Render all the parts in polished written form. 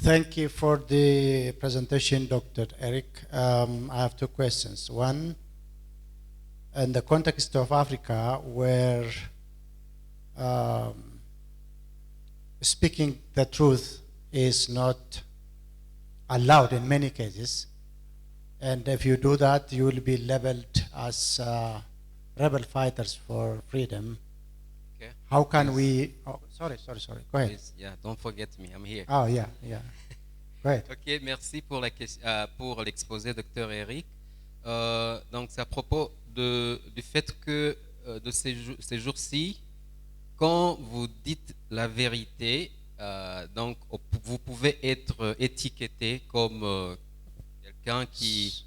Thank you for the presentation, Dr. Eric. I have two questions. One, in the context of Africa, where speaking the truth is not allowed in many cases, and if you do that, you will be labeled as rebel fighters for freedom. Okay. How can Please. we? Oh, sorry. Go ahead. Please, yeah, don't forget me, I'm here. Oh, yeah. Go ahead. Ok, merci pour pour l'exposé, Dr. Eric. Donc, c'est à propos du fait que de ces jours-ci, quand vous dites la vérité, donc vous pouvez être étiqueté comme quelqu'un qui.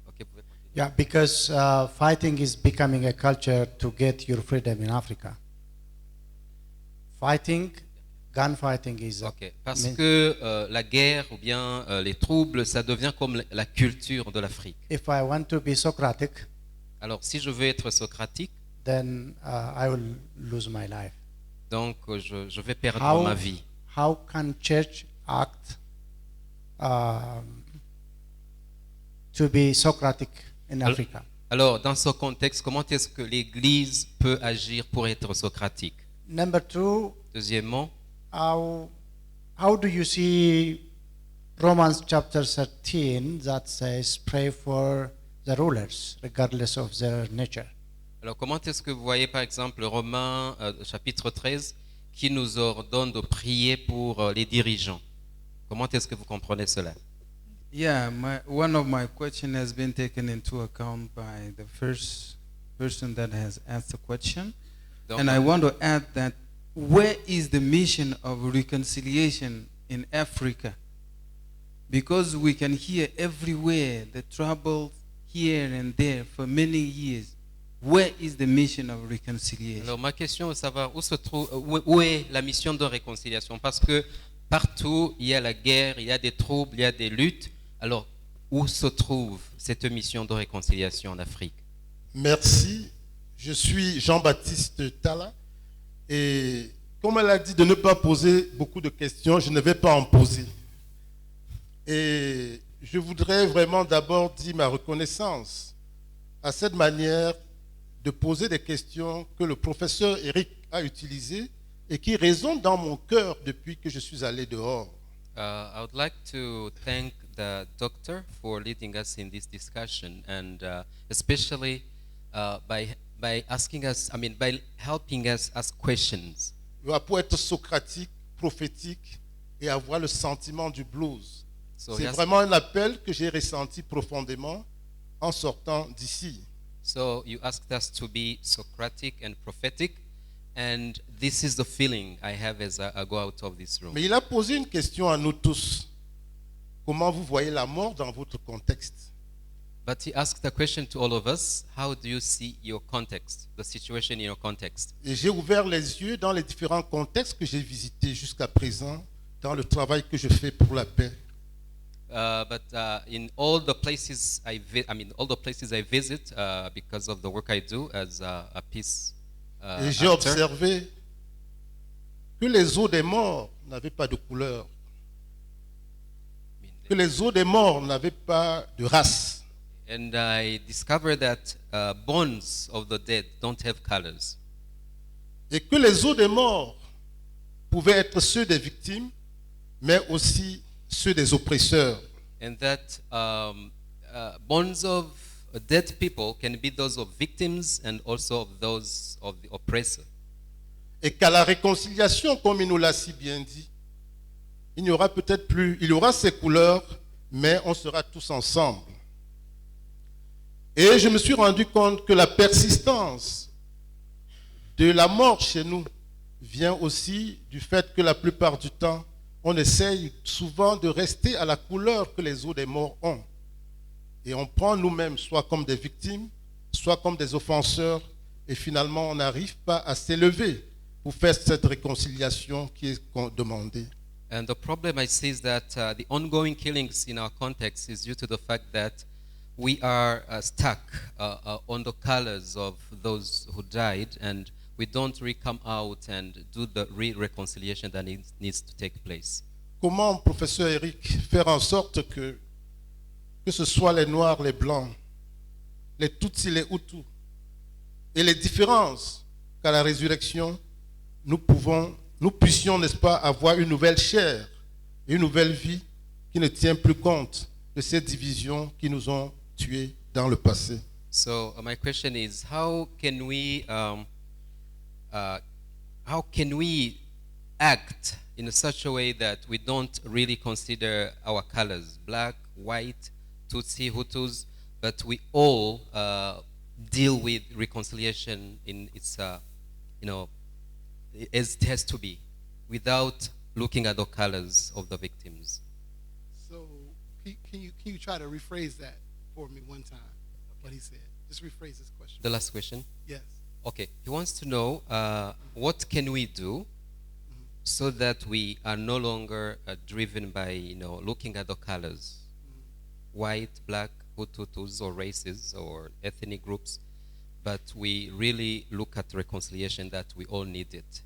Ok, vous pouvez continuer. Yeah, because fighting is becoming a culture to get your freedom in Africa. Gunfighting is. Ok, parce que la guerre ou bien les troubles, ça devient comme la culture de l'Afrique. If I want to be Socratic, Alors, si je veux être socratique, then I will lose my life. donc je vais perdre ma vie. How can church act to be Socratic in Africa? Alors, dans ce contexte, comment est-ce que l'Église peut agir pour être socratique? Number two, Deuxièmement, how do you see Romans chapter 13 that says pray for the rulers regardless of their nature? alors comment est-ce que vous voyez par exemple Romains chapitre 13 qui nous ordonne de prier pour les dirigeants? Comment est-ce que vous comprenez cela? Yeah, one of my question has been taken into account by the first person that has asked the question. Donc, And I want to add that where is the mission of reconciliation in Africa? Because we can hear everywhere the trouble here and there for many years. Where is the mission of reconciliation? alors ma question est de savoir où est la mission de réconciliation, parce que partout il y a la guerre, il y a des troubles, il y a des luttes. Alors où se trouve cette mission de réconciliation en Afrique? Merci. Je suis Jean-Baptiste Tala. Et comme elle a dit de ne pas poser beaucoup de questions, je ne vais pas en poser. Et je voudrais vraiment d'abord dire ma reconnaissance à cette manière de poser des questions que le professeur Eric a utilisées et qui résonnent dans mon cœur depuis que je suis allé dehors. I would like to thank the doctor for leading us in this discussion, and especially by asking us, by helping us ask questions. Pour être socratique, prophétique et avoir le sentiment du blues. So C'est vraiment un appel que j'ai ressenti profondément en sortant d'ici. So you asked us to be Socratic and prophetic, and this is the feeling I have as I go out of this room. Mais il a posé une question à nous tous. Comment vous voyez la mort dans votre contexte? But he asked a question to all of us. How do you see your context, the situation in your context? Et j'ai ouvert les yeux dans les différents contextes que j'ai visités jusqu'à présent, dans le travail que je fais pour la paix. But in all the places all the places I visit, because of the work I do as a peace Et j'ai actor, observé que les os des morts n'avaient pas de couleur, que les os des morts n'avaient pas de race. and I discovered that bones of the dead don't have colors, Et que les os des morts pouvaient être ceux des victimes, mais aussi ceux des oppresseurs. and that bones of dead people can be those of victims and also of those of the oppressor. Et qu'à la réconciliation, comme il nous l'a si bien dit, il n'y aura peut-être plus, il y aura ces couleurs, mais on sera tous ensemble. Et je me suis rendu compte que la persistance de la mort chez nous vient aussi du fait que la plupart du temps, on essaye souvent de rester à la couleur que les os des morts ont. Et on prend nous-mêmes soit comme des victimes, soit comme des offenseurs, et finalement on n'arrive pas à s'élever pour faire cette réconciliation qui est demandée. And the problem I see is that the ongoing killings in our context is due to the fact that we are stuck on the colors of those who died, and we don't really come out and do the reconciliation that needs to take place. comment, professeur Eric, faire en sorte que ce soit les Noirs, les Blancs, les Tutsis, les Hutus, et les différences qu'à la résurrection, nous puissions, n'est-ce pas, avoir une nouvelle chair et une nouvelle vie qui ne tient plus compte de ces divisions qui nous ont tués dans le passé. So my question is, how can we act in such a way that we don't really consider our colors, black, white, Tutsi, Hutus, but we all deal with reconciliation in its, as it has to be, without looking at the colors of the victims. So can you try to rephrase that for me one time? What he said. Just rephrase this question. The last question. Yes. Okay, he wants to know what can we do so that we are no longer driven by looking at the colors, white, black, Hutus, or races or ethnic groups, but we really look at reconciliation that we all need it.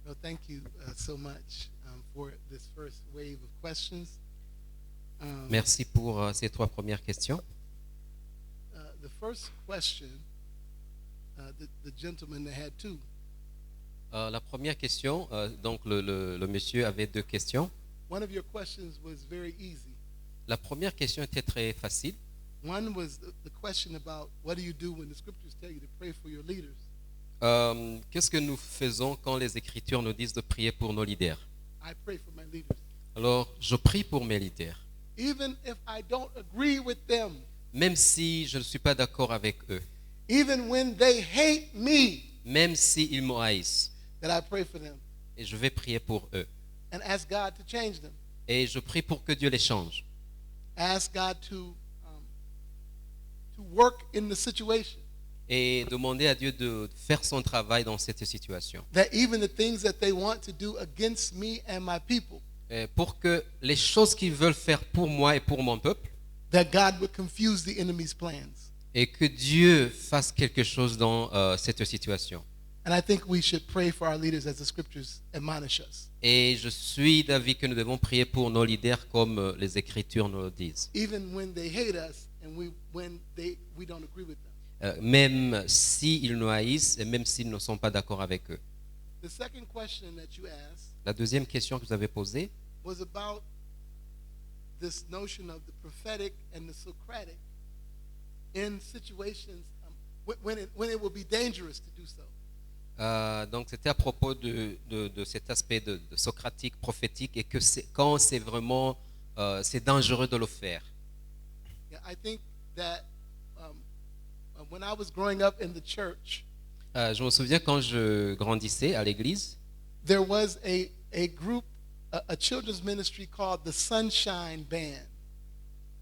Well, thank you so much for this first wave of questions. Merci pour ces 3 premières questions. The first question, the gentleman that had 2. La première question, donc le monsieur avait 2 questions. One of your questions was very easy. La première question était très facile. One was the question about what do you do when the scriptures tell you to pray for your leaders? Qu'est-ce que nous faisons quand les Écritures nous disent de prier pour nos leaders? I pray for my leaders. Alors, je prie pour mes leaders. Even if I don't agree with them, Même si je ne suis pas d'accord avec eux, even when they hate me, même s'ils me haïssent, that I pray for them et je vais prier pour eux. and ask God to change them. Et je prie pour que Dieu les change. Ask God to work in the situation. Et demander à Dieu de faire son travail dans cette situation. That even the things that they want to do against me and my people, Pour que les choses qu'ils veulent faire pour moi et pour mon peuple, that God would confuse the enemy's plans. et que Dieu fasse quelque chose dans cette situation. And I think we should pray for our leaders as the scriptures admonish us. Et je suis d'avis que nous devons prier pour nos leaders comme les Écritures nous le disent. Even when they hate us and we don't agree with them. Même s'ils nous haïssent et même s'ils ne sont pas d'accord avec eux. The second question that you asked La deuxième question que vous avez posée, was about this notion of the prophetic and the Socratic in situations when it will be dangerous to do so. donc c'était à propos de cet aspect de socratique, prophétique, et que quand c'est vraiment c'est dangereux de le faire. Yeah, I think that when I was growing up in the church, Je me souviens quand je grandissais à l'église, there was a group, a children's ministry called the Sunshine Band.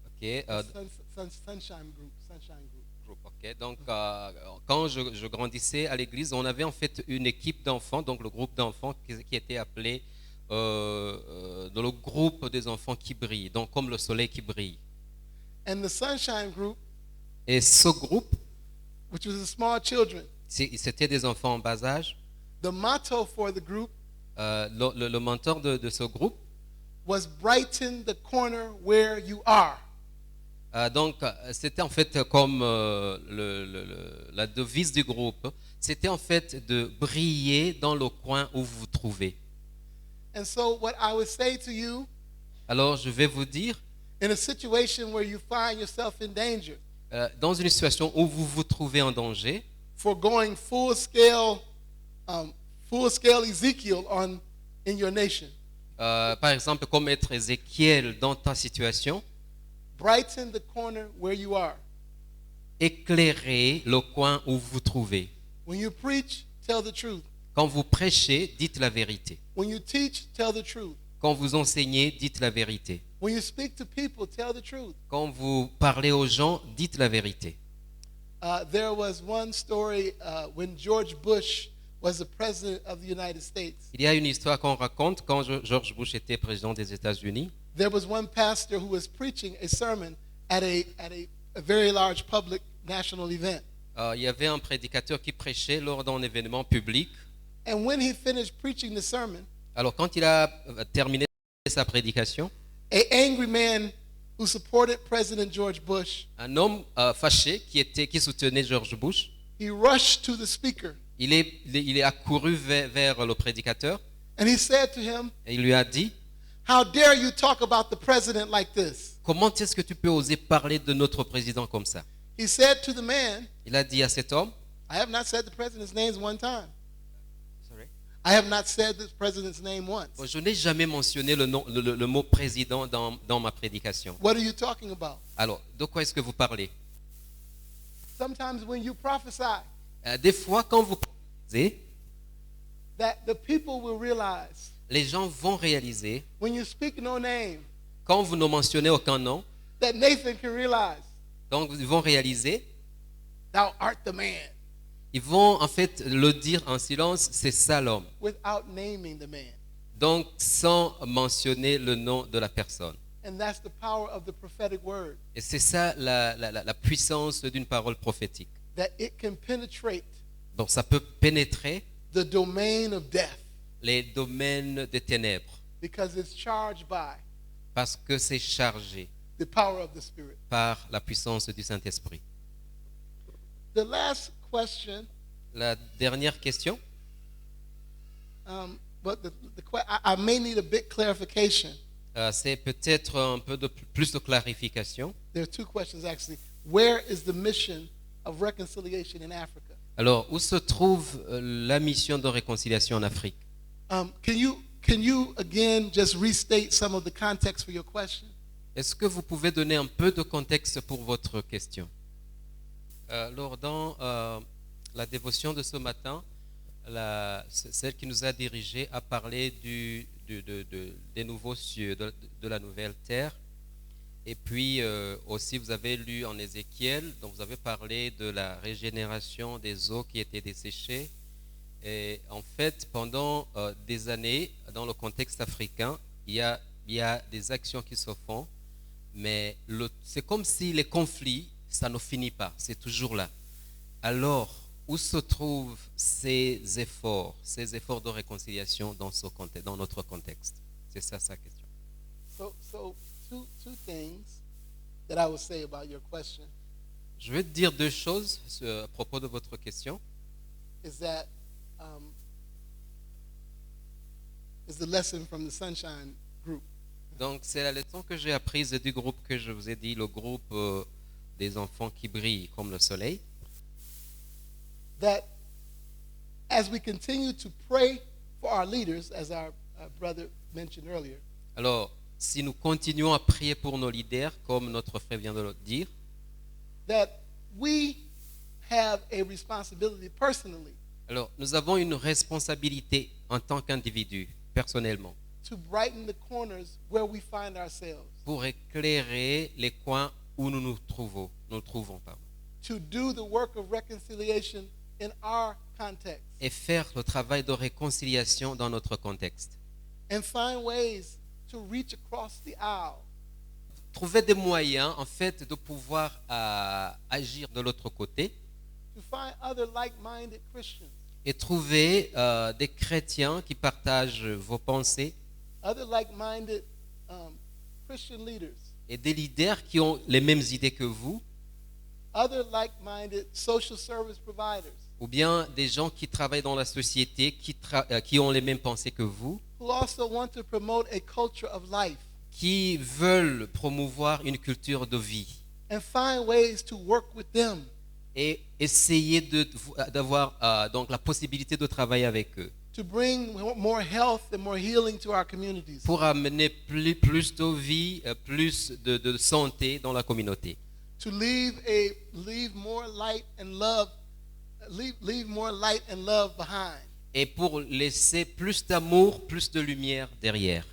ok, Sunshine Group. groupe, ok. Donc quand je grandissais à l'église, on avait en fait une équipe d'enfants, donc le groupe d'enfants qui était appelé dans le groupe des enfants qui brillent, donc comme le soleil qui brille. And the Sunshine Group, Et ce groupe, which was the small children, c'était des enfants en bas âge. the motto for the group Le mentor de ce groupe, was brighten the corner where you are. donc c'était en fait comme la devise du groupe, c'était en fait de briller dans le coin où vous vous trouvez. And so what I would say to you, Alors je vais vous dire, in a situation where you find yourself in danger, dans une situation où vous vous trouvez en danger, for going full scale Ezekiel in your nation, par exemple comme être Ézéchiel dans ta situation, brighten the corner where you are. éclairez le coin où vous vous trouvez. When you preach, tell the truth. Quand vous prêchez, dites la vérité. When you teach, tell the truth. Quand vous enseignez, dites la vérité. When you speak to people, tell the truth. Quand vous parlez aux gens, dites la vérité. There was one story when George Bush was the president of the United States. Il y a une histoire qu'on raconte quand George Bush était président des États-Unis. There was one pastor who was preaching a sermon at a very large public national event. Il y avait un prédicateur qui prêchait lors d'un événement public. And when he finished preaching the sermon, Alors, quand il a terminé sa prédication, a angry man who supported President George Bush, un homme fâché qui soutenait George Bush, he rushed to the speaker il est accouru vers le prédicateur and he said to him, et il lui a dit, "How dare you talk about the president like this?" comment est-ce que tu peux oser parler de notre président comme ça? He said to the man, Il a dit à cet homme, I have not said the president's name one time. I have not said the president's name once. bon, je n'ai jamais mentionné le mot président dans ma prédication. What are you talking about? Alors, de quoi est-ce que vous parlez? Sometimes when you prophesy, Des fois, quand vous prophétisez, that the people will realize les gens vont réaliser, when you speak no name, quand vous ne mentionnez aucun nom, that Nathan can realize donc ils vont réaliser, thou art the man ils vont en fait le dire en silence, c'est ça l'homme. without naming the man. Donc sans mentionner le nom de la personne. And that's the power of the prophetic word, Et c'est ça la puissance d'une parole prophétique. that it can penetrate Donc ça peut pénétrer the domain of death les domaines des ténèbres because it's charged by parce que c'est chargé the power of the Spirit. par la puissance du Saint-Esprit. The last question, La dernière question, but I may need a bit clarification. c'est peut-être un peu plus de clarification. There are two questions actually. Where is the mission of reconciliation in Africa? Alors, où se trouve la mission de réconciliation en Afrique? Can you again just restate some of the context for your question? Est-ce que vous pouvez donner un peu de contexte pour votre question? Alors, dans la dévotion de ce matin, celle qui nous a dirigés a parlé des nouveaux cieux, de la nouvelle terre. Et puis aussi, vous avez lu en Ézéchiel, donc vous avez parlé de la régénération des eaux qui étaient desséchées. Et en fait, pendant des années, dans le contexte africain, il y a des actions qui se font, mais c'est comme si les conflits, ça ne finit pas, c'est toujours là. Alors, où se trouvent ces efforts de réconciliation dans notre contexte? C'est ça sa question. So two things that I would say about your question Je vais te dire deux choses à propos de votre question. is that is the lesson from the Sunshine Group. Donc, c'est la leçon que j'ai apprise du groupe que je vous ai dit, le groupe des enfants qui brillent comme le soleil. That as we continue to pray for our leaders, as our brother mentioned earlier, Alors, si nous continuons à prier pour nos leaders, comme notre frère vient de le dire, that we have a responsibility personally alors nous avons une responsabilité en tant qu'individu, personnellement, to brighten the corners where we find ourselves, pour éclairer les coins où nous trouvons. Pardon, to do the work of reconciliation in our context, et faire le travail de réconciliation dans notre contexte. and find ways to reach across the aisle Trouver des moyens, en fait, de pouvoir agir de l'autre côté to find other like-minded Christians, et trouver des chrétiens qui partagent vos pensées other like-minded Christian leaders, et des leaders qui ont les mêmes idées que vous, other like-minded social service providers ou bien des gens qui travaillent dans la société, qui ont les mêmes pensées que vous, who also want to promote a culture of life qui veulent promouvoir une culture de vie and find ways to work with them et essayer d'avoir donc la possibilité de travailler avec eux to bring more health and more healing to our communities, pour amener plus de vie, plus de santé dans la communauté, to leave more light and love, leave more light and love behind. et pour laisser plus d'amour, plus de lumière derrière.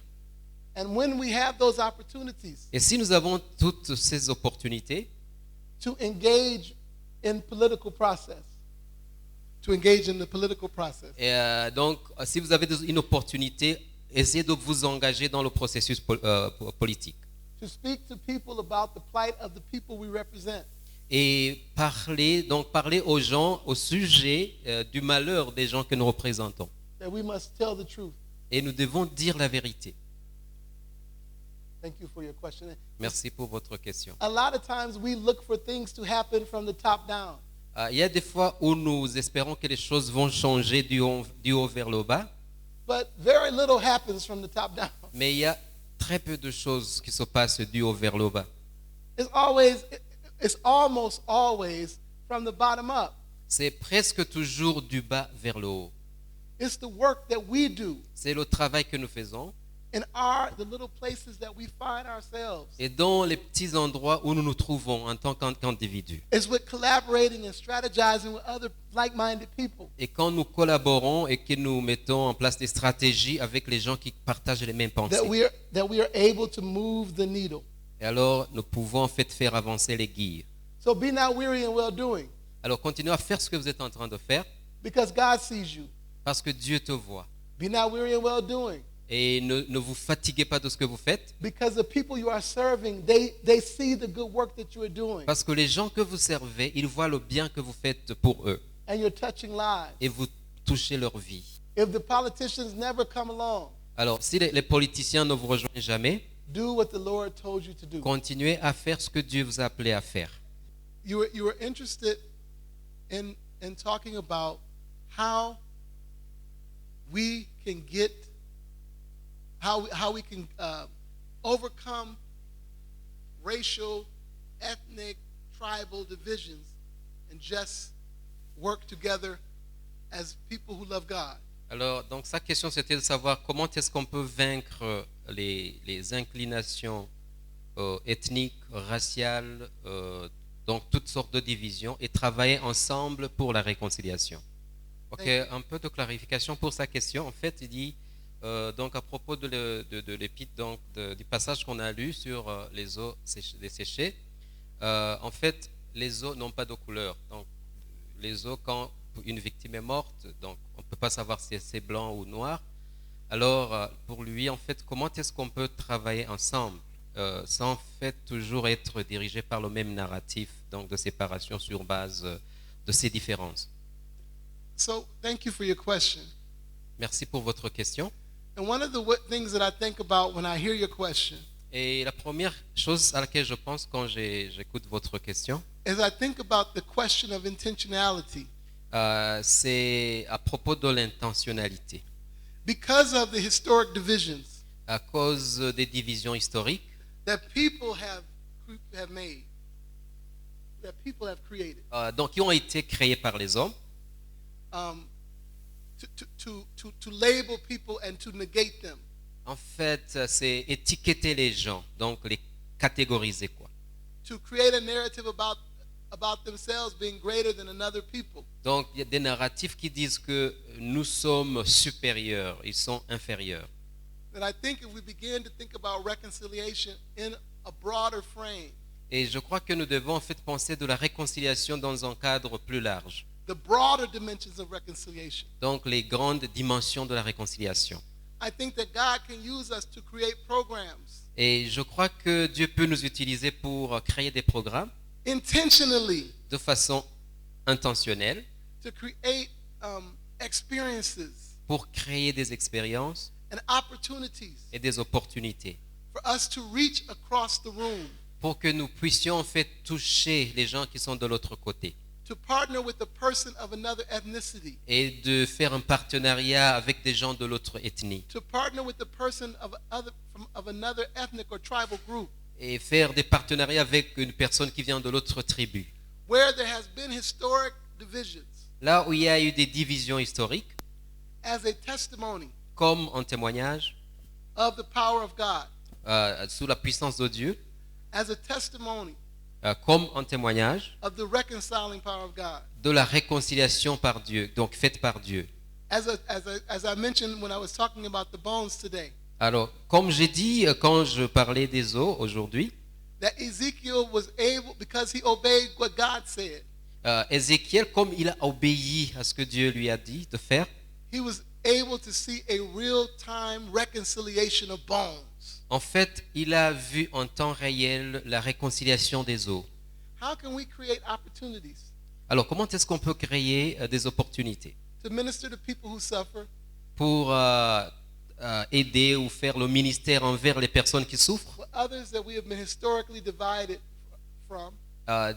And when we have those opportunities Et si nous avons toutes ces opportunités, to engage in political process, to engage in the political process, et donc si vous avez une opportunité, essayez de vous engager dans le processus politique to speak to people about the plight of the people we represent, et parler aux gens au sujet du malheur des gens que nous représentons. that we must tell the truth. et nous devons dire la vérité. Thank you for your question. Merci pour votre question. A lot of times we look for things to happen from the top down. Il y a des fois où nous espérons que les choses vont changer du haut vers le bas, But very little happens from the top down. mais il y a très peu de choses qui se passent du haut vers le bas. It's almost always from the bottom up. C'est presque toujours du bas vers le haut. It's the work that we do C'est le travail que nous faisons in the little places that we find ourselves. et dans les petits endroits où nous nous trouvons en tant qu'individus. It's with collaborating and strategizing with other like-minded people. Et quand nous collaborons et que nous mettons en place des stratégies avec les gens qui partagent les mêmes pensées, That we are able to move the needle. et alors nous pouvons en fait faire avancer les guilles. So be not weary in well doing, Alors continuez à faire ce que vous êtes en train de faire because God sees you. parce que Dieu te voit. Be not weary in well doing, Et ne vous fatiguez pas de ce que vous faites because the people you are serving, they see the good work that you are doing, parce que les gens que vous servez, ils voient le bien que vous faites pour eux and you're touching lives. et vous touchez leur vie. If the politicians never come along, Alors si les politiciens ne vous rejoignent jamais, do what the Lord told you to do. continuez à faire ce que Dieu vous a appelé à faire. You were interested in talking about how we can overcome racial, ethnic, tribal divisions and just work together as people who love God. Alors, donc sa question c'était de savoir comment est-ce qu'on peut vaincre les inclinations ethniques, raciales, donc toutes sortes de divisions et travailler ensemble pour la réconciliation. Ok, un peu de clarification pour sa question. En fait, il dit donc à propos de l'épître, donc du passage qu'on a lu sur les eaux desséchées. En fait, les eaux n'ont pas de couleur. Donc, les eaux, quand une victime est morte, donc on ne peut pas savoir si c'est blanc ou noir. Alors, pour lui, en fait, comment est-ce qu'on peut travailler ensemble sans en fait toujours être dirigé par le même narratif, donc de séparation sur base de ces différences. So, thank you for your question. Merci pour votre question. And one of the things that I think about when I hear your question Et la première chose à laquelle je pense quand j'écoute votre question, is I think about the question of intentionality. c'est à propos de l'intentionnalité. Because of the historic divisions À cause des divisions historiques that people have made, that people have created, donc qui ont été créées par les hommes, to label people and to negate them. en fait, c'est étiqueter les gens, donc les catégoriser, quoi. To create a narrative about themselves being greater than another people. Donc, il y a des narratifs qui disent que nous sommes supérieurs, ils sont inférieurs. And I think if we begin to think about reconciliation in a broader frame, Et je crois que nous devons en fait penser de la réconciliation dans un cadre plus large. the broader dimensions of reconciliation, Donc, les grandes dimensions de la réconciliation. I think that God can use us to create programs Et je crois que Dieu peut nous utiliser pour créer des programmes intentionally de façon intentionnelle, to create experiences pour créer des expériences and opportunities et des opportunités, for us to reach across the room, pour que nous puissions en fait toucher les gens qui sont de l'autre côté to partner with a person of another ethnicity, et de faire un partenariat avec des gens de l'autre ethnie to partner with a person of another ethnic or tribal group, et faire des partenariats avec une personne qui vient de l'autre tribu. where there has been historic divisions, Là où il y a eu des divisions historiques, as a testimony comme en témoignage, of the power of God, sous la puissance de Dieu, as a testimony comme en témoignage of the reconciling power of God. de la réconciliation par Dieu, donc faite par Dieu. As I mentioned when I was talking about the bones today, Alors, comme j'ai dit quand je parlais des os aujourd'hui, that Ezekiel was able, because he obeyed what God said, Ézéchiel, comme il a obéi à ce que Dieu lui a dit de faire, he was able to see a real-time reconciliation of bones. en fait, il a vu en temps réel la réconciliation des os. How can we create opportunities Alors, comment est-ce qu'on peut créer des opportunités to minister to people who suffer, pour aider ou faire le ministère envers les personnes qui souffrent. For others that we have been historically divided from,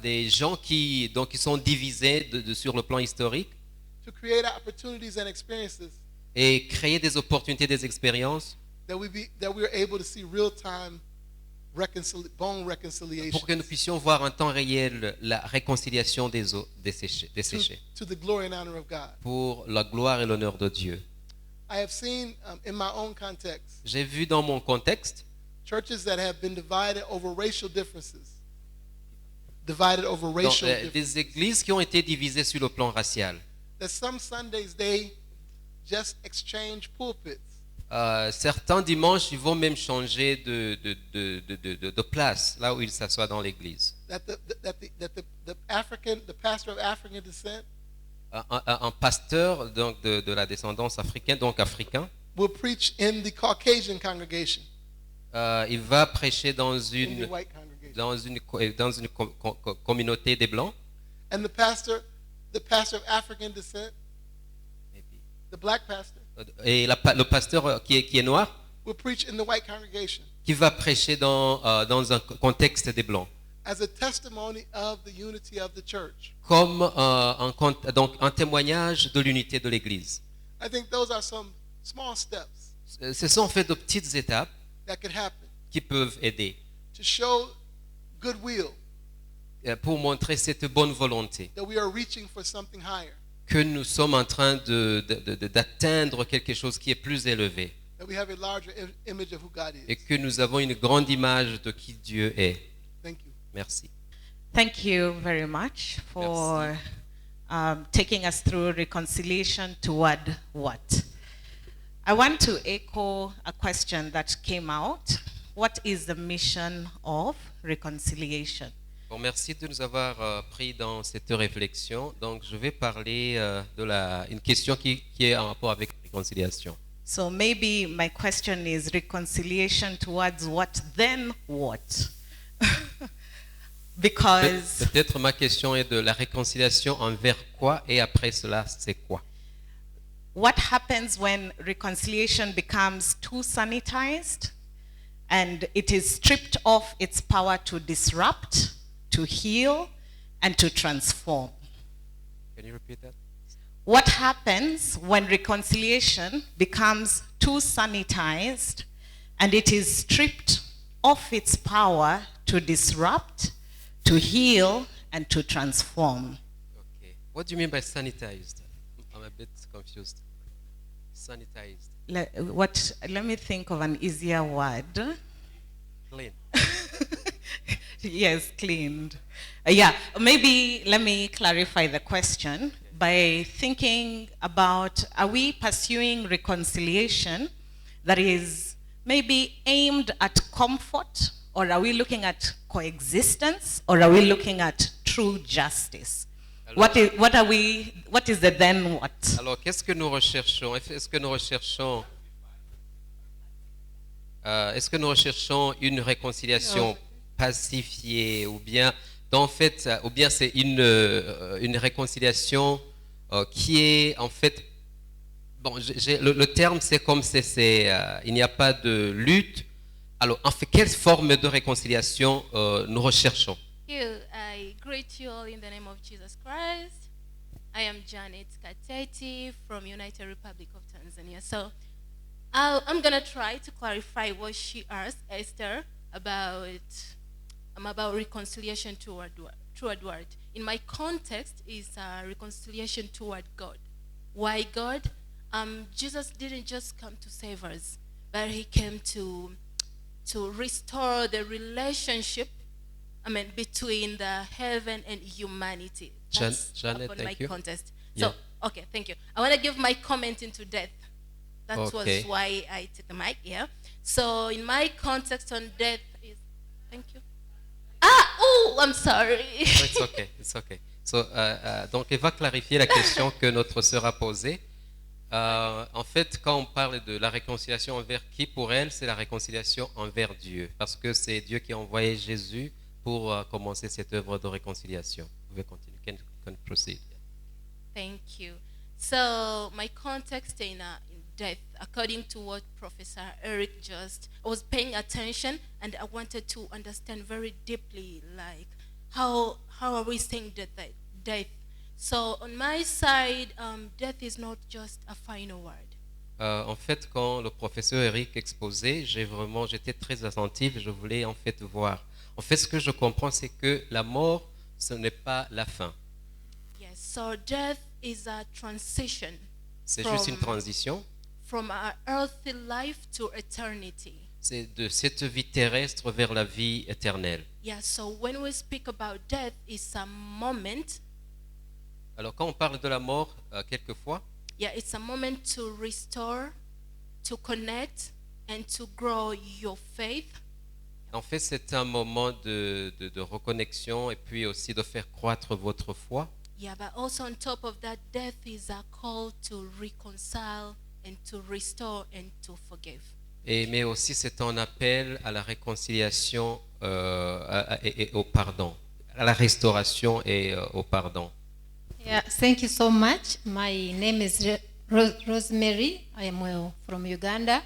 Des gens qui sont divisés sur le plan historique to create opportunities and experiences et créer des opportunités, des expériences that we are able to see real-time bone reconciliation pour que nous puissions voir en temps réel la réconciliation des os desséchés to the glory and honor of God. pour la gloire et l'honneur de Dieu. I have seen in my own context J'ai vu dans mon contexte churches that have been divided over racial differences. Divided over donc, racial differences. des églises qui ont été divisées sur le plan racial. That some Sundays they just exchange pulpits. Certains dimanches, ils vont même changer de place, là où ils s'assoient dans l'église. That the pastor of African descent Un pasteur donc, de la descendance africaine, donc africain, will preach in the Caucasian congregation, il va prêcher dans in the une, white congregation. dans une communauté des Blancs. And the pastor of African descent, the black pastor, Et le pasteur qui est noir, will preach in the white congregation qui va prêcher dans un contexte des Blancs. as a testimony of the unity of the church. Comme donc un témoignage de l'unité de l'Église. I think those are some small steps Ce sont en fait de petites étapes that could happen qui peuvent aider to show goodwill pour montrer cette bonne volonté, that we are reaching for something higher, que nous sommes en train d'atteindre quelque chose qui est plus élevé that we have a larger image of who God et is. que nous avons une grande image de qui Dieu est. Thank you. Merci. Thank you very much for taking us through reconciliation toward what? I want to echo a question that came out. What is the mission of reconciliation? Bon, merci de nous avoir pris dans cette réflexion. Donc, je vais parler une question qui est en rapport avec la réconciliation. So maybe my question is reconciliation towards what, then what? Because Peut-être ma question est de la réconciliation envers quoi et après cela, c'est quoi? what happens when reconciliation becomes too sanitized and it is stripped of its power to disrupt, to heal, and to transform? Can you repeat that? What happens when reconciliation becomes too sanitized and it is stripped of its power to disrupt, to heal, and to transform? Okay. What do you mean by sanitized? I'm a bit confused. Sanitized. Let me think of an easier word. Clean. Yes, cleaned. Maybe let me clarify the question by thinking about, are we pursuing reconciliation that is maybe aimed at comfort, or are we looking at coexistence, or are we looking at true justice? What is the then what? Alors, qu'est-ce que nous recherchons? Est-ce que nous recherchons une réconciliation pacifiée ou bien c'est une réconciliation qui est en fait le terme c'est comme il n'y a pas de lutte. Alors en fait quelle forme de réconciliation nous recherchons? I greet you all in the name of Jesus Christ. I am Janet Kateti from United Republic of Tanzania. So I'm going to try to clarify what she asked Esther about reconciliation toward what. In my context is reconciliation toward God. Why God? Jesus didn't just come to save us, but he came to restore the relationship between the heaven and humanity. That's Janet, upon thank my you. context. Yeah. So, okay, thank you. I want to give my comment into death. That Okay. was why I took the mic, yeah. So, in my context on death is, thank you. I'm sorry. It's okay, it's okay. So, donc, elle va clarifier la question que notre sœur a posée. En fait, quand on parle de la réconciliation envers qui, pour elle, c'est la réconciliation envers Dieu. Parce que c'est Dieu qui a envoyé Jésus pour commencer cette œuvre de réconciliation. Vous pouvez continuer. Can proceed. Thank you. So my context in death, according to what Professor Eric just, I was paying attention and I wanted to understand very deeply, like how are we saying death? So on my side, death is not just a final word. En fait, quand le professeur Eric exposait, j'étais très attentif, je voulais en fait voir. En fait, ce que je comprends, c'est que la mort, ce n'est pas la fin. Yes, so death is a transition C'est juste une transition. from our earthly life to eternity. C'est de cette vie terrestre vers la vie éternelle. Yeah, so when we speak about death, it's a moment. Alors, quand on parle de la mort, quelquefois, Yeah, it's a moment to restore, to connect, and to grow your faith. en fait, c'est un moment de reconnexion et puis aussi de faire croître votre foi. Yeah, but also on top of that, death is a call to reconcile and to restore and to forgive. Mais aussi, c'est un appel à la réconciliation et au pardon, à la restauration et au pardon. Yeah, thank you so much. My name is Rosemary. I am from Uganda.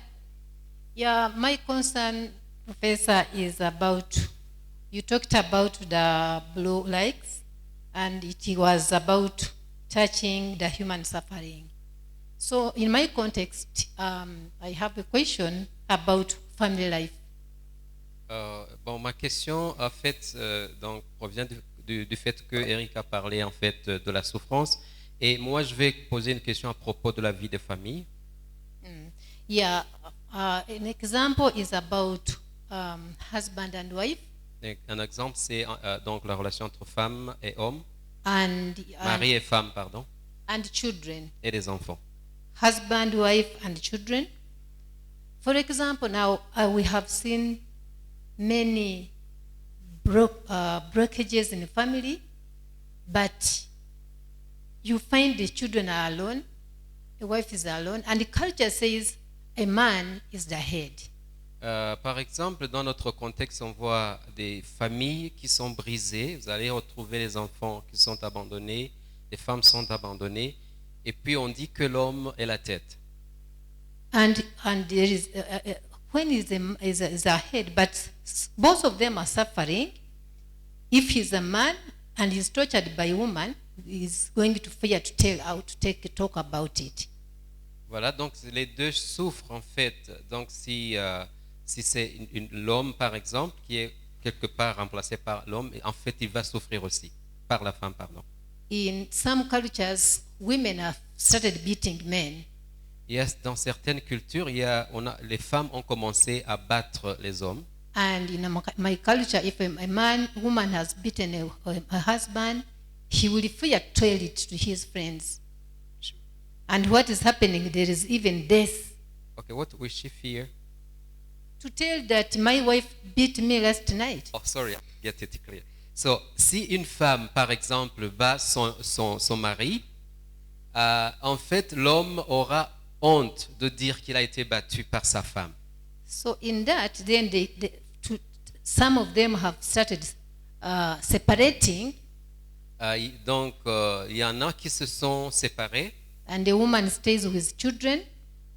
Yeah, my concern, Professor, is about, you talked about the blue lights, and it was about touching the human suffering. So in my context, I have a question about family life. Ma question, en fait, donc, provient du fait que Eric a parlé en fait de la souffrance, et moi je vais poser une question à propos de la vie de famille. Yeah, an example is about husband and wife, Et un exemple, c'est donc la relation entre femme et homme, and mari et femme, pardon, and children, et les enfants. husband, wife, and children. For example, now we have seen many breakages in the family, but you find the children are alone, the wife is alone, and the culture says a man is the head. Par exemple, dans notre contexte, on voit des familles qui sont brisées. Vous allez retrouver les enfants qui sont abandonnés, les femmes sont abandonnées, et puis on dit que l'homme est la tête. And there is when is a head, but both of them are suffering. If he's a man and he's tortured by a woman, he's going to fear to tell out, to talk about it. Voilà, donc les deux souffrent en fait. Donc si c'est l'homme par exemple qui est quelque part remplacé par l'homme, en fait il va souffrir aussi par la femme, pardon. In some cultures, women have started beating men. Dans certaines cultures, les femmes ont commencé à battre les hommes. And in my culture, if a woman has beaten a husband, he will fear to tell it to his friends. And what is happening, there is even death. Okay, what will she fear? To tell that my wife beat me last night. Oh, sorry, get it clear. So, si une femme, par exemple, bat son mari, en fait, l'homme aura honte de dire qu'il a été battu par sa femme. So in that, then some of them have started separating. Donc, il y en a qui se sont séparés. And the woman stays with children.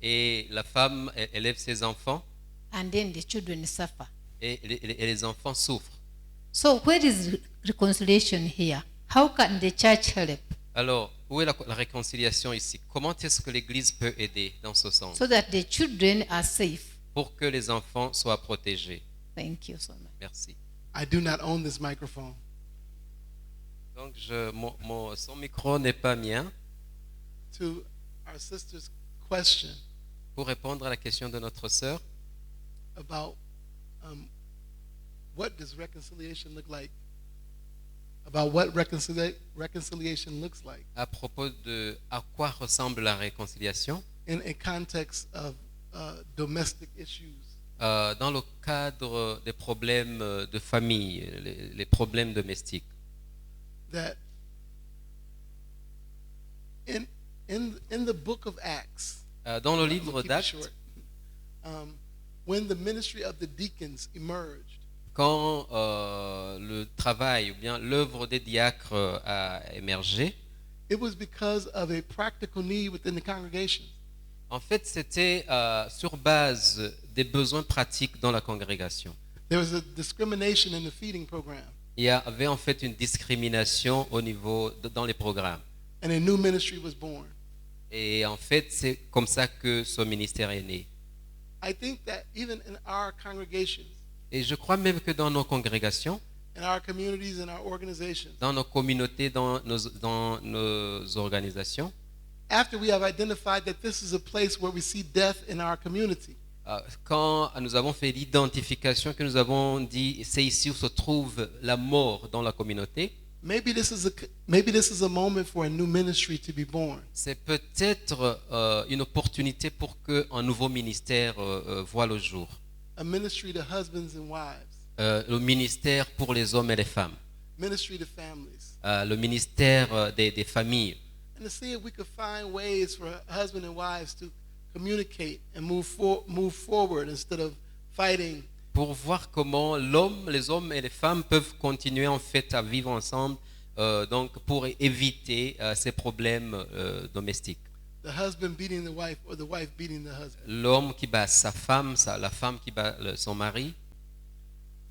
Et la femme élève ses enfants. And then the children suffer. Et les enfants souffrent. So where is reconciliation here? How can the church help? Alors, où est la réconciliation ici? Comment est-ce que l'Église peut aider dans ce sens? So that the children are safe. Pour que les enfants soient protégés. Thank you so much. Merci. I do not own this microphone. Donc, son micro n'est pas mien. To our sister's question Pour répondre à la question de notre sœur, about what does reconciliation look like? About what reconciliation looks like à propos de à quoi ressemble la réconciliation in a context of domestic issues. Dans le cadre des problèmes de famille, les problèmes domestiques. That in the book of Acts, dans le livre keep it d'Actes, short, when the ministry of the deacons emerged, quand le travail ou bien l'œuvre des diacres a émergé, it was because of a practical need within the congregation. En fait, c'était sur base des besoins pratiques dans la congrégation. There was a discrimination in the feeding program, Il y avait en fait une discrimination au niveau dans les programmes. and a new ministry was born. Et en fait, c'est comme ça que ce ministère est né. I think that even in our congregations, Et je crois même que dans nos congrégations, in our communities, in our organizations, dans nos communautés, dans nos organisations, after we have identified that this is a place where we see death in our community, quand nous avons fait l'identification, que nous avons dit c'est ici où se trouve la mort dans la communauté, maybe this is a moment for a new ministry to be born. c'est peut-être une opportunité pour qu'un nouveau ministère voit le jour. A ministry to husbands and wives, Le ministère pour les hommes et les femmes, ministry to families, le ministère des familles. and to see if we could find ways for husbands and wives to communicate and move forward instead of fighting. Pour voir comment les hommes et les femmes peuvent continuer en fait à vivre ensemble, donc pour éviter ces problèmes domestiques. The husband beating the wife or the wife beating the husband. L'homme qui bat sa femme, la femme qui bat son mari.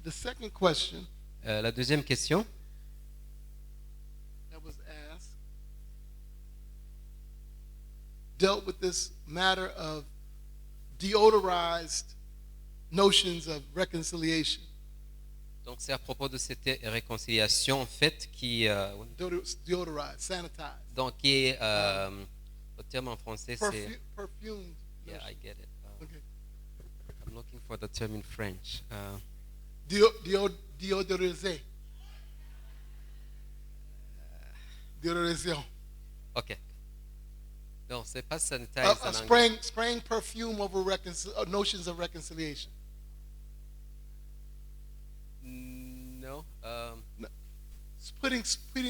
The second question La deuxième question, that was asked dealt with this matter of deodorized notions of reconciliation. donc c'est à propos de cette réconciliation en fait qui Deodorized, sanitized, donc qui est le terme en français c'est perfumed. yeah I get it. Okay. I'm looking for the term in French. Deodorisé. Deodorisation. Ok. Non, c'est pas sanitize en anglais. Spraying perfume over notions of reconciliation. No. Putting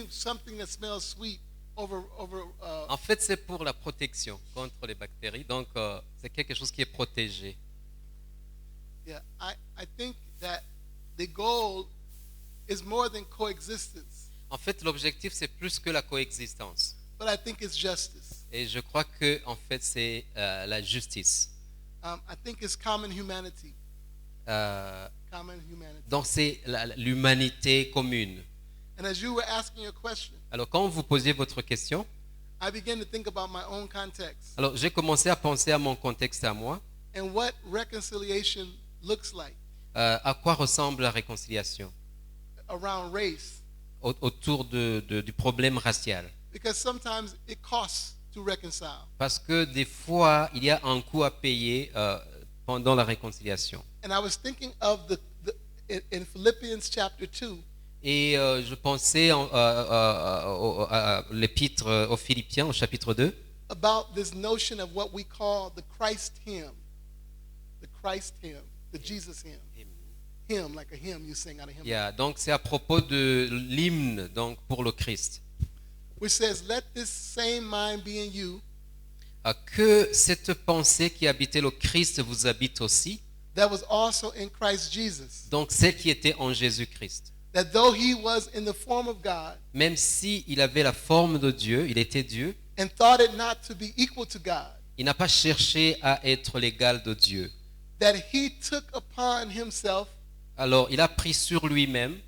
something that smells sweet over En fait, c'est pour la protection contre les bactéries. Donc, c'est quelque chose qui est protégé. yeah, I think that the goal is more than coexistence, En fait, l'objectif, c'est plus que la coexistence. but I think it's justice. Et je crois que, en fait, c'est la justice. I think it's common humanity. Common humanity. Donc, c'est l'humanité commune. And as you were asking your question, Alors, quand vous posiez votre question, I began to think about my own context alors j'ai commencé à penser à mon contexte à moi. and what reconciliation looks like À quoi ressemble la réconciliation around race. autour du problème racial. Because sometimes it costs to reconcile. Parce que des fois, il y a un coût à payer pendant la réconciliation. And I was thinking of in Philippians chapter 2, Et je pensais à l'épître aux Philippiens, au chapitre 2, about this notion of what we call the Christ hymn. The Christ hymn, the Jesus hymn. Hymn, like a hymn you sing out of hymn. Yeah, donc c'est à propos de l'hymne donc pour le Christ. Which says, let this same mind be in you Que cette pensée qui habitait le Christ vous habite aussi, that was also in Christ Jesus. donc celle qui était en Jésus-Christ. That though he was in the form of God Même si il avait la forme de Dieu, il était Dieu, and thought it not to be equal to God, il n'a pas cherché à être l'égal de Dieu. that he took upon himself Alors, il a pris sur lui-même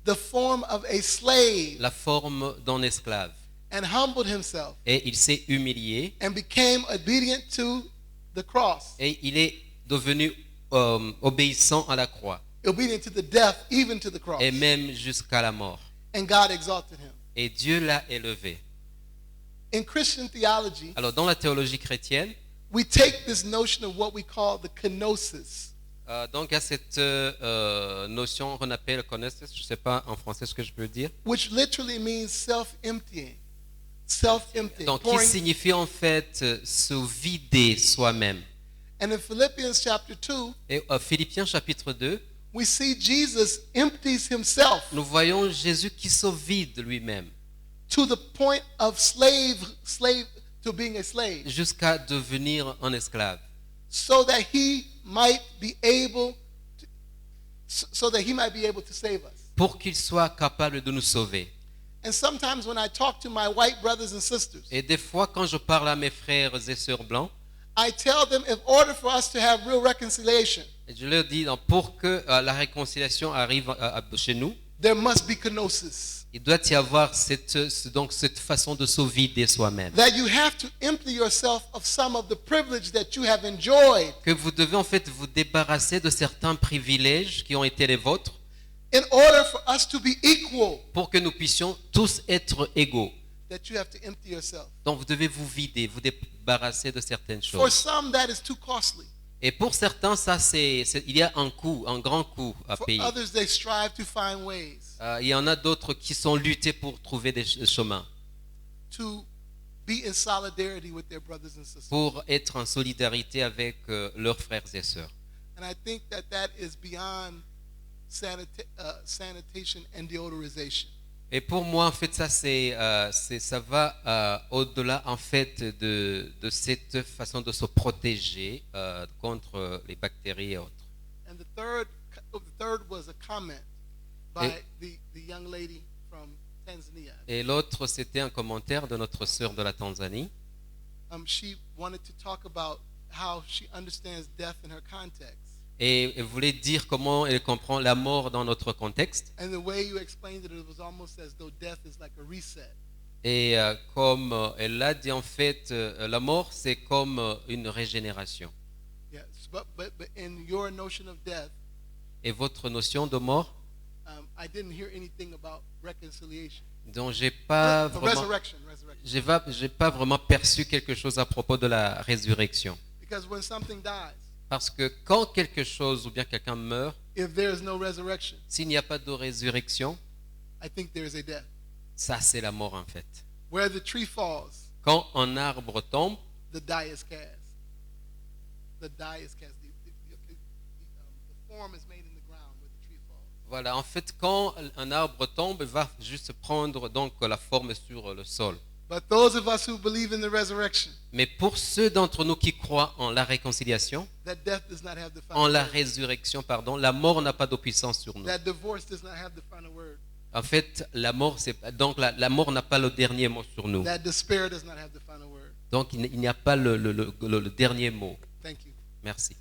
the form of a slave la forme d'un esclave. and humbled himself Et il s'est humilié and became obedient to the cross, et il est devenu obéissant à la croix. obedient to the death, even to the cross. Et même jusqu'à la mort. And God exalted him. Et Dieu l'a élevé. In Christian theology, Alors, dans la théologie chrétienne, we take this notion of what we call the kenosis. donc il y a cette notion qu'on appelle connaissance, je ne sais pas en français ce que je peux dire, Which literally means self-emptying. Self-emptying. donc qui pouring. signifie en fait se vider soi-même. And in Philippians chapter 2, Et Philippiens chapitre 2, we see Jesus empties himself nous voyons Jésus qui se vide lui-même to the point of slave to being a slave, jusqu'à devenir un esclave, so that he might be able to save us. pour qu'il soit capable de nous sauver. And sometimes when I talk to my white brothers and sisters, Et des fois, quand je parle à mes frères et sœurs blancs, I tell them in order for us to have real reconciliation, Et je leur dis, donc, pour que la réconciliation arrive chez nous, there must be kenosis. il doit y avoir donc cette façon de se vider soi-même. That you have to empty yourself of some of the privilege that you have enjoyed Que vous devez en fait vous débarrasser de certains privilèges qui ont été les vôtres in order for us to be equal. pour que nous puissions tous être égaux. That you have to empty yourself. Donc vous devez vous vider, vous débarrasser de certaines For choses. some, that is too costly. Et pour certains, ça il y a un coût, un grand coût à For payer. others, they strive to find ways Il y en a d'autres qui sont luttés pour trouver des chemins, to be in solidarity with their brothers and sisters. pour être en solidarité avec leurs frères et sœurs. And I think that that is beyond sanitation and deodorization. Et pour moi, en fait, ça va au-delà, en fait, de cette façon de se protéger contre les bactéries et autres. And the third was a comment by the young lady from Tanzania. Et l'autre, c'était un commentaire de notre sœur de la Tanzanie. She wanted to talk about how she understands death in her context. Et elle voulait dire comment elle comprend la mort dans notre contexte. And the way you explained it, it was almost as though death is like a reset. Et comme elle l'a dit, en fait, la mort, c'est comme une régénération. Yes, but in your notion of death, Et votre notion de mort, I didn't hear anything about reconciliation. dont j'ai pas Resurrection. j'ai pas vraiment perçu quelque chose à propos de la résurrection. Because when something dies, Parce que quand quelque chose ou bien quelqu'un meurt, if there is no resurrection, s'il n'y a pas de résurrection, I think there is a death. ça c'est la mort en fait. Where the tree falls, Quand un arbre tombe, the die is cast. The die is cast. The form is made in the ground where the tree falls. voilà, en fait, quand un arbre tombe, il va juste prendre donc la forme sur le sol. But those of us who believe in the resurrection, Mais pour ceux d'entre nous qui croient en la réconciliation, that death does not have the en final la word. résurrection, pardon, la mort n'a pas de puissance sur nous. That divorce does not have the final word. En fait, la mort, donc la mort n'a pas le dernier mot sur nous. That despair does not have the final word. Donc il n'y a pas le dernier mot. Thank you. Merci.